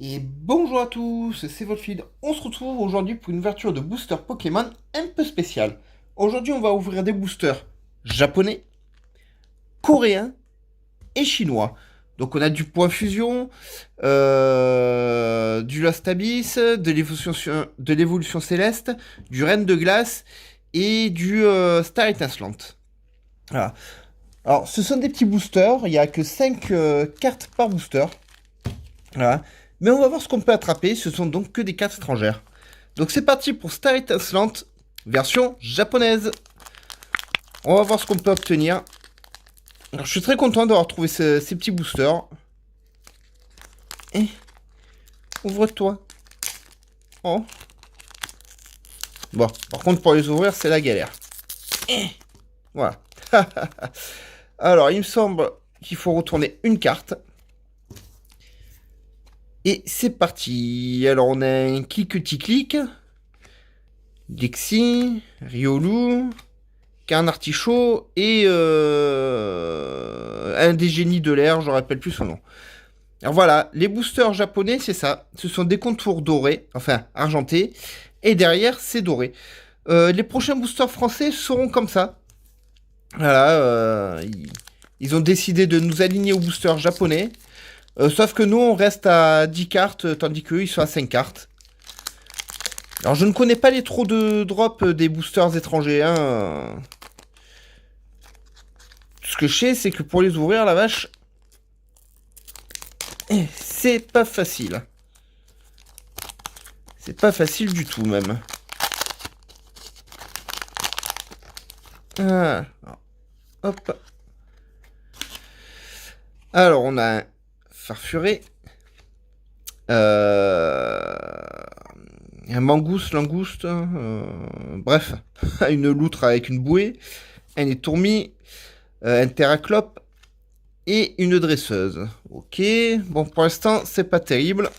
Et bonjour à tous, c'est Volfid. On se retrouve aujourd'hui pour une ouverture de booster Pokémon un peu spéciale. Aujourd'hui, on va ouvrir des boosters japonais, coréens et chinois. Donc on a du Point Fusion, du Lost Abyss, de l'évolution céleste, du Reine de glace et du Star Étincelante. Voilà. Alors ce sont des petits boosters, il n'y a que 5 cartes par booster. Voilà. Mais on va voir ce qu'on peut attraper, ce sont donc que des cartes étrangères. Donc c'est parti pour Star Étincelante, version japonaise. On va voir ce qu'on peut obtenir. Alors, je suis très content d'avoir trouvé ces petits boosters. Ouvre-toi. Oh. Bon, par contre pour les ouvrir c'est la galère. Voilà. Alors il me semble qu'il faut retourner une carte. Et c'est parti. Alors on a un Click, Dixie, Riolu, qu'un artichaut et un des génies de l'air, je ne rappelle plus son nom. Alors voilà, les boosters japonais, c'est ça. Ce sont des contours dorés, enfin argentés, et derrière, c'est doré. Les prochains boosters français seront comme ça. Voilà, ils ont décidé de nous aligner aux boosters japonais. Sauf que nous, on reste à 10 cartes, tandis qu'eux, ils sont à 5 cartes. Alors, je ne connais pas les trop de drops des boosters étrangers, hein. Ce que je sais, c'est que pour les ouvrir, la vache, c'est pas facile. C'est pas facile du tout, même. Ah, hop. Alors, on a un Farfuré. Un langouste. Bref, une loutre avec une bouée. Un étourmi. Un terraclope. Et une dresseuse. Ok. Bon, pour l'instant, c'est pas terrible.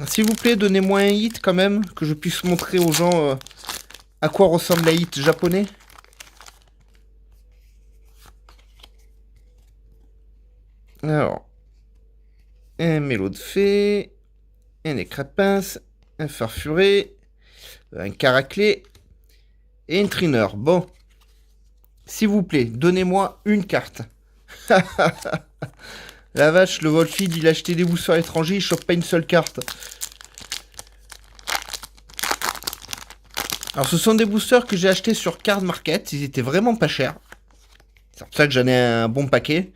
S'il vous plaît, donnez-moi un hit quand même, que je puisse montrer aux gens à quoi ressemble la hit japonais. Alors, un mélo de fée, un écrapince, un farfuré, un caraclé et un trainer. Bon, s'il vous plaît, donnez-moi une carte. La vache, le Volfid, il a acheté des boosters étrangers, il chope pas une seule carte. Alors, ce sont des boosters que j'ai achetés sur Card Market, ils étaient vraiment pas chers. C'est pour ça que j'en ai un bon paquet.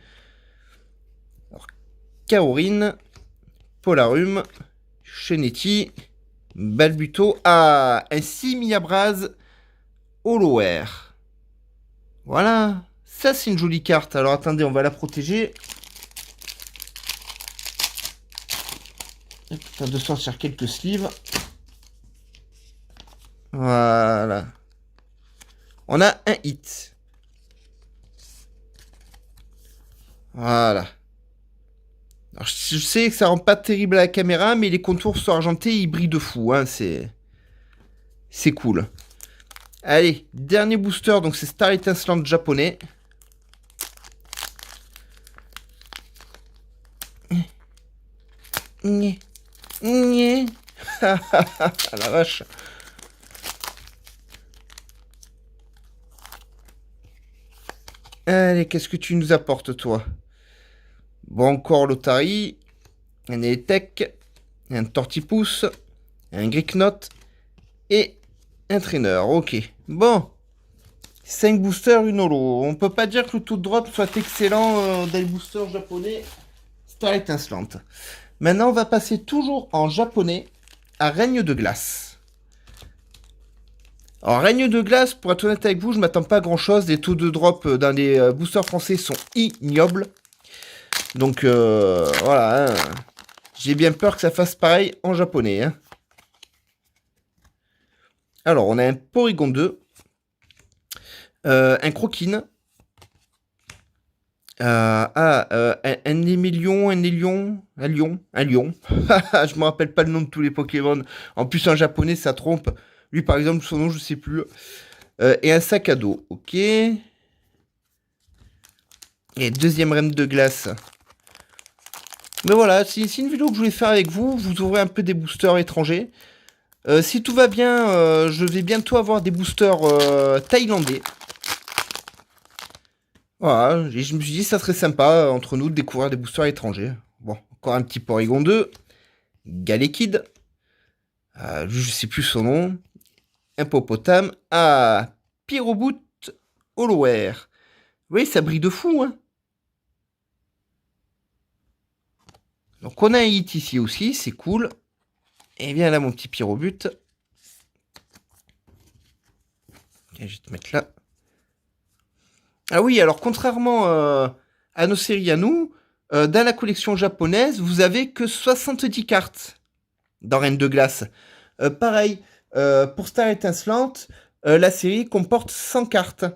Alors, Kaorin, Polarum, Chenetti, Balbuto. Ah, un Simiabraz Hollower. Voilà. Ça, c'est une jolie carte. Alors, attendez, on va la protéger. Afin de sortir quelques sleeves. Voilà. On a un hit. Voilà. Alors, je sais que ça rend pas terrible à la caméra, mais les contours sont argentés, ils brillent de fou. Hein, c'est cool. Allez, dernier booster, donc c'est Star Étincelante japonais. Ah la vache. Allez, qu'est-ce que tu nous apportes, toi? Bon, encore l'Otari, un Electek, un Tortipousse, un Gricknot et un Trainer. Ok. Bon. 5 boosters, une holo. On peut pas dire que le taux de drop soit excellent dans les boosters japonais. Star Étincelante. Maintenant, on va passer toujours en japonais à Règne de glace. Alors, Règne de glace, pour être honnête avec vous, je m'attends pas à grand chose. Les taux de drop dans les boosters français sont ignobles. Donc, voilà. Hein. J'ai bien peur que ça fasse pareil en japonais. Hein. Alors, on a un Porygon 2. Un Croquine. Un Émilion, un Élion, un Lion. Je me rappelle pas le nom de tous les Pokémon. En plus, en japonais, ça trompe. Lui, par exemple, son nom, je sais plus. Et un sac à dos. Ok. Et deuxième reine de glace. Mais voilà, c'est une vidéo que je voulais faire avec vous. Vous ouvrez un peu des boosters étrangers. Si tout va bien, je vais bientôt avoir des boosters thaïlandais. Voilà, et je me suis dit ça serait sympa entre nous de découvrir des boosters étrangers. Bon, encore un petit Porygon 2. Galekid. Je sais plus son nom. Hippopotame. Ah, Pyroboot Hollower. Oui, ça brille de fou, hein. Donc on a un hit ici aussi, c'est cool. Et bien là, mon petit Pyrobut. Je vais te mettre là. Ah oui, alors contrairement à nos séries à nous, dans la collection japonaise, vous avez que 70 cartes dans Reine de Glace. Pareil, pour Star Étincelante, la série comporte 100 cartes.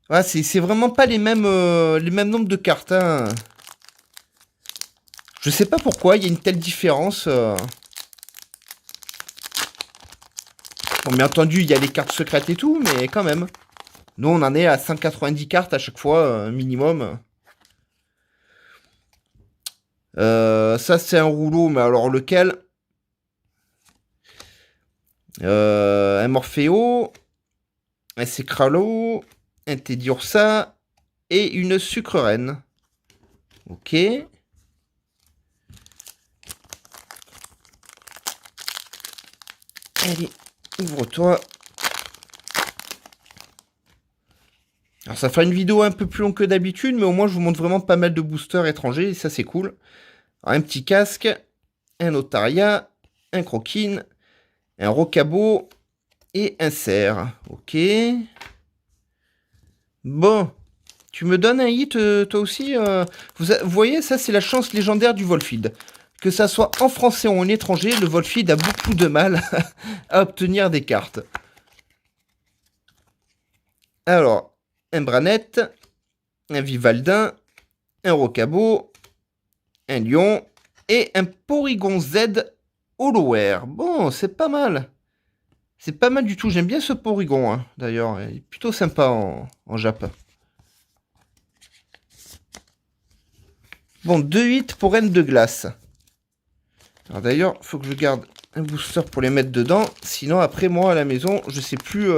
Voilà, c'est vraiment pas les mêmes nombres de cartes. Hein. Je sais pas pourquoi il y a une telle différence. Bon, bien entendu, il y a les cartes secrètes et tout, mais quand même. Nous, on en est à 190 cartes à chaque fois, minimum. Ça, c'est un rouleau, mais alors lequel? Un Morpheo, un Secralo, un Teddiursa et une Sucre-Reine. Ok. Allez, ouvre-toi. Alors ça fera une vidéo un peu plus longue que d'habitude, mais au moins je vous montre vraiment pas mal de boosters étrangers, et ça c'est cool. Alors, un petit casque, un Otaria, un Croquine, un Rocabo et un cerf. Ok. Bon. Tu me donnes un hit, toi aussi vous voyez, ça c'est la chance légendaire du Volfield. Que ça soit en français ou en étranger, le Volfield a beaucoup de mal à obtenir des cartes. Alors, un Branette, un Vivaldin, un Rocabo, un Lion et un Porygon Z Hollower. Bon, c'est pas mal. C'est pas mal du tout. J'aime bien ce Porygon, hein, d'ailleurs. Il est plutôt sympa en Jap. Bon, 2-8 pour Reine de Glace. Alors d'ailleurs, il faut que je garde un booster pour les mettre dedans. Sinon, après, moi, à la maison, je sais plus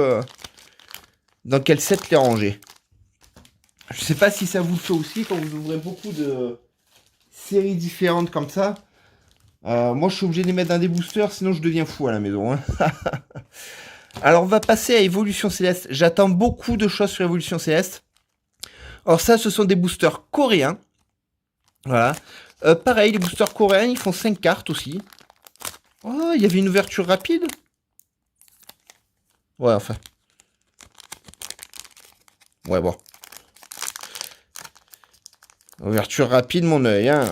dans quel set les ranger. Je sais pas si ça vous le fait aussi quand vous ouvrez beaucoup de séries différentes comme ça. Moi, je suis obligé de les mettre dans des boosters, sinon je deviens fou à la maison. Hein. Alors, on va passer à Évolution Céleste. J'attends beaucoup de choses sur Évolution Céleste. Alors ça, ce sont des boosters coréens. Voilà. Pareil, les boosters coréens, ils font 5 cartes aussi. Oh, il y avait une ouverture rapide. Ouais, enfin. Ouais, bon. Ouverture rapide, mon œil. Hein.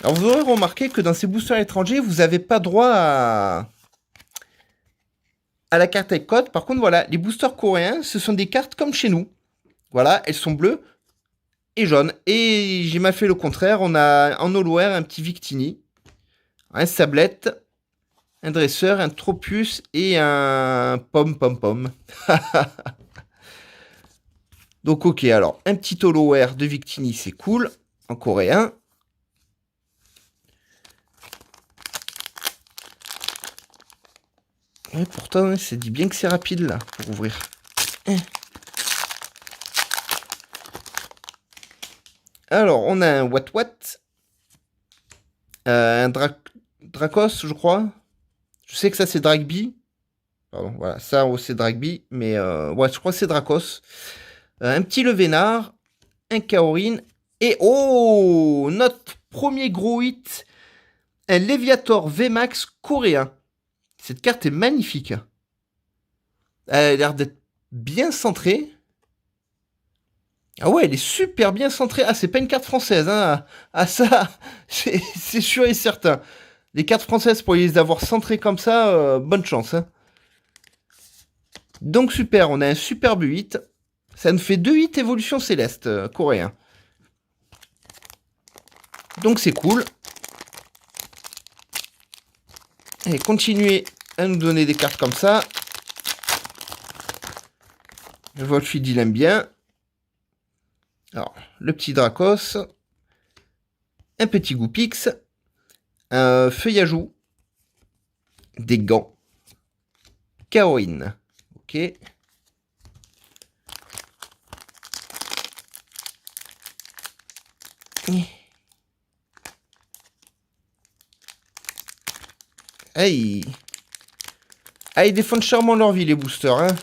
Alors, vous aurez remarqué que dans ces boosters étrangers, vous n'avez pas droit à la carte avec code. Par contre, voilà, les boosters coréens, ce sont des cartes comme chez nous. Voilà, elles sont bleues et jaunes. Et j'ai mal fait le contraire. On a en Hollower un petit Victini, un Sablette, un Dresseur, un Tropius et un Pom. Donc ok, alors un petit Hollower de Victini, c'est cool, en coréen. Et pourtant, ça dit bien que c'est rapide là, pour ouvrir. Alors, on a un Wat, un Dracos, je crois. Je sais que ça, c'est Dragby. Pardon, voilà, ça, c'est Dragby. Mais, ouais, je crois que c'est Dracos. Un petit Levénard, un Kaorin. Et, oh, notre premier gros hit, un Léviator VMAX coréen. Cette carte est magnifique. Elle a l'air d'être bien centrée. Ah ouais, elle est super bien centrée. Ah, c'est pas une carte française, hein. Ah ça, c'est sûr et certain. Les cartes françaises, pour les avoir centrées comme ça, bonne chance. Hein. Donc super, on a un superbe 8. Ça nous fait 2 8 évolution céleste coréen. Donc c'est cool. Et continuez à nous donner des cartes comme ça. Le Volfield, il aime bien. Alors, le petit Dracos, un petit Goupix, un Feuillajou, des gants, Kaorin. Ok. Aïe. Ah, ils défendent charmant leur vie, les boosters, hein.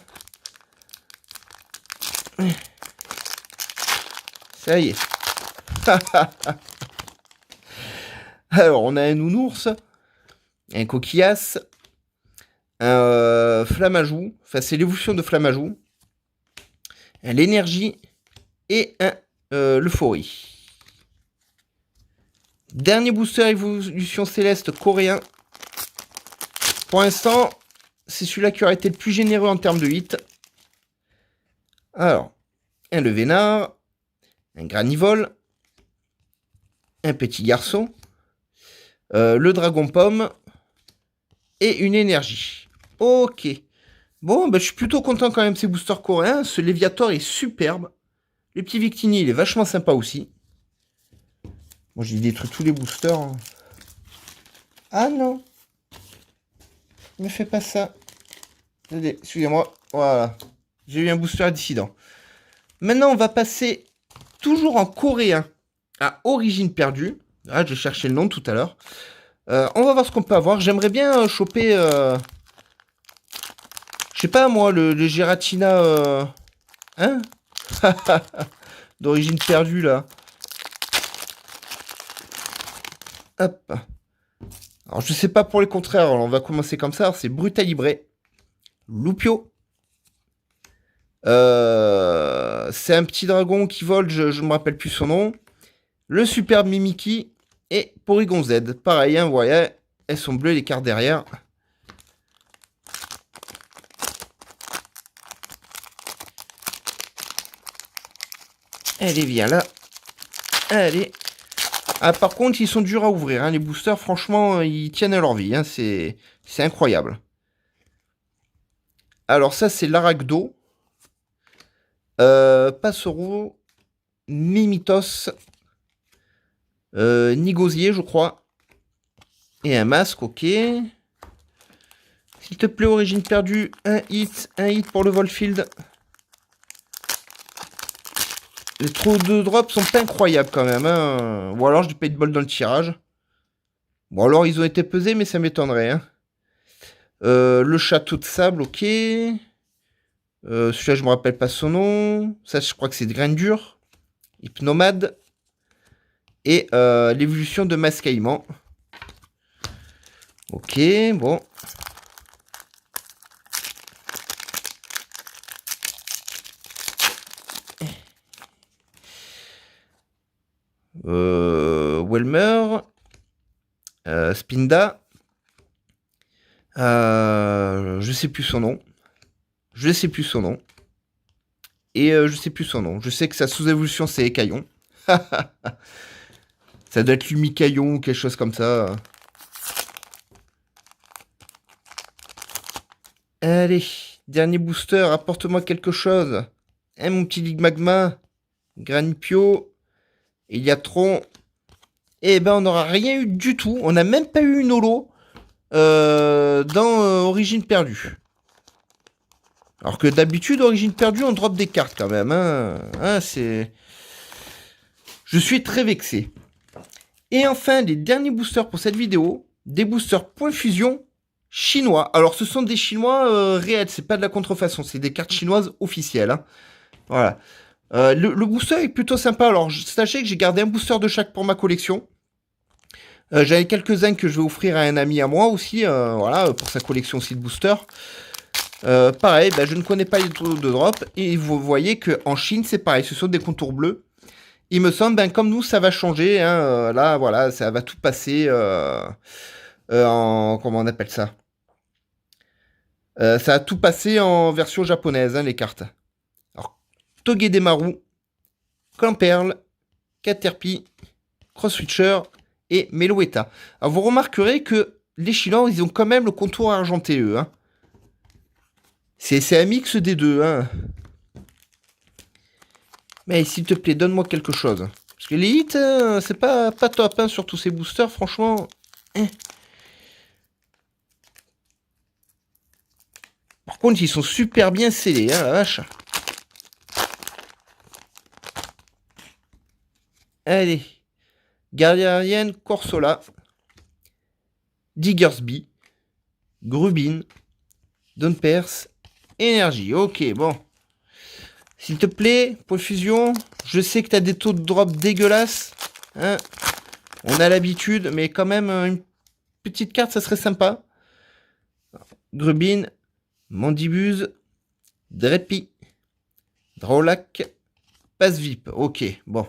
Ça y est. Alors, on a un nounours, un coquillasse, un flamajou, enfin c'est l'évolution de flamajou, l'énergie et un l'euphorie. Dernier booster évolution céleste coréen. Pour l'instant, c'est celui-là qui aurait été le plus généreux en termes de hit. Alors, un le vénard, un granivole, un petit garçon, le dragon pomme et une énergie. Ok. Bon, bah, je suis plutôt content quand même de ces boosters coréens. Ce Léviator est superbe. Le petit Victini, il est vachement sympa aussi. Moi, j'ai détruit tous les boosters. Hein. Ah non. Ne fais pas ça. Excusez-moi. Voilà. J'ai eu un booster dissident. Maintenant, on va passer toujours en coréen à Origine perdue. Ah, j'ai cherché le nom tout à l'heure. On va voir ce qu'on peut avoir. J'aimerais bien choper... je sais pas moi, le Giratina... Hein d'origine perdue là. Hop. Alors je sais pas pour les contraires, alors on va commencer comme ça. C'est Brutalibré, Loupio. C'est un petit dragon qui vole, je ne me rappelle plus son nom. Le superbe Mimiki et Porygon Z. Pareil, hein, vous voyez, elles sont bleues les cartes derrière. Allez, viens là. Allez. Ah, par contre, ils sont durs à ouvrir. Hein. Les boosters, franchement, ils tiennent à leur vie. Hein. C'est incroyable. Alors ça, c'est l'Aragdo. Passero. Mimitos. Nigosier, je crois. Et un masque, ok. S'il te plaît, origine perdue. Un hit pour le Volfield. Les trous de drop sont pas incroyables quand même. Hein. Ou alors je paye de bol dans le tirage. Bon alors ils ont été pesés mais ça m'étonnerait. Hein. Le château de sable, ok. Celui-là je me rappelle pas son nom. Ça je crois que c'est de graine dure. Hypnomade. Et l'évolution de Mascaillement. Ok, bon. Welmer. Spinda. Je sais plus son nom. Je sais plus son nom. Et je sais plus son nom. Je sais que sa sous-évolution c'est Écaillon. Ça doit être Lumicaillon ou quelque chose comme ça. Allez, dernier booster, apporte-moi quelque chose. Hein, mon petit Ligmagma. Granipio. Iliatron. Eh ben, on n'aura rien eu du tout. On n'a même pas eu une holo dans Origine perdue. Alors que d'habitude, Origine perdue, on drop des cartes quand même. Hein, c'est... Je suis très vexé. Et enfin, les derniers boosters pour cette vidéo. Des boosters point fusion chinois. Alors, ce sont des chinois réels. C'est pas de la contrefaçon. C'est des cartes chinoises officielles. Hein. Voilà. Le booster est plutôt sympa. Alors, sachez que j'ai gardé un booster de chaque pour ma collection. J'avais quelques-uns que je vais offrir à un ami à moi aussi, voilà, pour sa collection aussi de boosters. Pareil, bah, je ne connais pas les taux de drop, et vous voyez qu'en Chine, c'est pareil, ce sont des contours bleus. Il me semble, ben, comme nous, ça va changer, hein, là, voilà, ça va tout passer en... Comment on appelle ça ça va tout passer en version japonaise, hein, les cartes. Alors, Togedemaru, Clamperle, Caterpie, Crosswitcher et Meloetta. Alors vous remarquerez que les Chinois, ils ont quand même le contour argenté, eux. Hein. C'est un mix des deux. Hein. Mais s'il te plaît, donne-moi quelque chose. Parce que les hits, c'est pas top, hein, sur tous ces boosters, franchement. Hein. Par contre, ils sont super bien scellés, hein, la vache. Allez. Gardien Corsola. Diggersby. Grubin. Donpers. Énergie. Ok, bon. S'il te plaît, Profusion, je sais que tu as des taux de drop dégueulasses. Hein, on a l'habitude, mais quand même, une petite carte, ça serait sympa. Grubin, Mandibuse, Drepi, Drolac, Passe VIP. Ok, bon.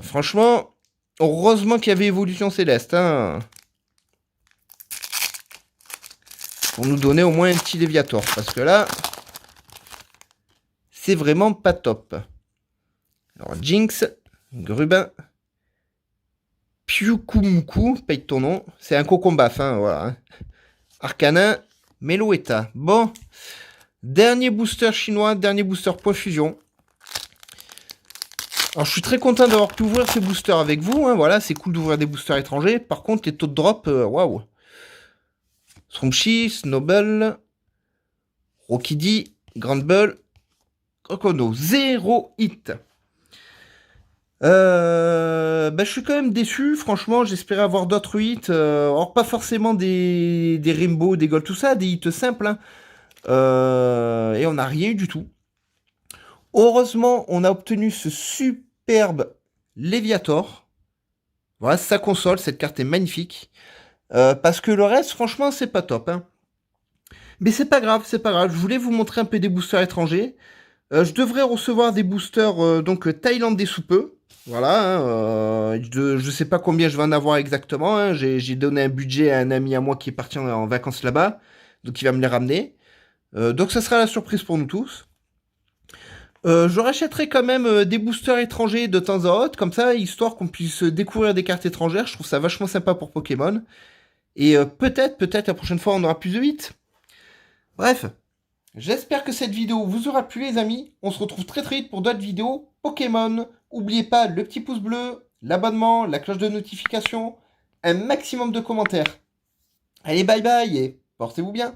Franchement, heureusement qu'il y avait Évolution Céleste. Hein, pour nous donner au moins un petit Léviator. Parce que là, c'est vraiment pas top. Alors, Jinx, Grubin, Pyukumuku, paye ton nom. C'est un cocomba, hein, voilà. Hein. Arcanin, Meloetta. Bon. Dernier booster chinois, dernier booster point fusion. Alors, je suis très content d'avoir pu ouvrir ces boosters avec vous. Hein, voilà, c'est cool d'ouvrir des boosters étrangers. Par contre, les taux de drop, waouh. Sromchi, Snowball, Rokidi, Grand Bull, Crocono. 0 hit. Je suis quand même déçu, franchement, j'espérais avoir d'autres hits, alors pas forcément des rainbow, des gold, tout ça, des hits simples, hein. Et on n'a rien eu du tout. Heureusement, on a obtenu ce superbe Léviator. Voilà, sa console, cette carte est magnifique. Parce que le reste, franchement, c'est pas top, hein. Mais c'est pas grave, c'est pas grave, je voulais vous montrer un peu des boosters étrangers. Je devrais recevoir des boosters thaïlandais sous peu. Voilà, hein, je sais pas combien je vais en avoir exactement. Hein, j'ai donné un budget à un ami à moi qui est parti en vacances là-bas. Donc il va me les ramener. Donc ça sera la surprise pour nous tous. Je rachèterai quand même des boosters étrangers de temps en temps, comme ça, histoire qu'on puisse découvrir des cartes étrangères. Je trouve ça vachement sympa pour Pokémon. Et peut-être la prochaine fois on aura plus de 8. Bref. J'espère que cette vidéo vous aura plu les amis. On se retrouve très vite pour d'autres vidéos Pokémon. N'oubliez pas le petit pouce bleu, l'abonnement, la cloche de notification, un maximum de commentaires. Allez bye bye et portez-vous bien.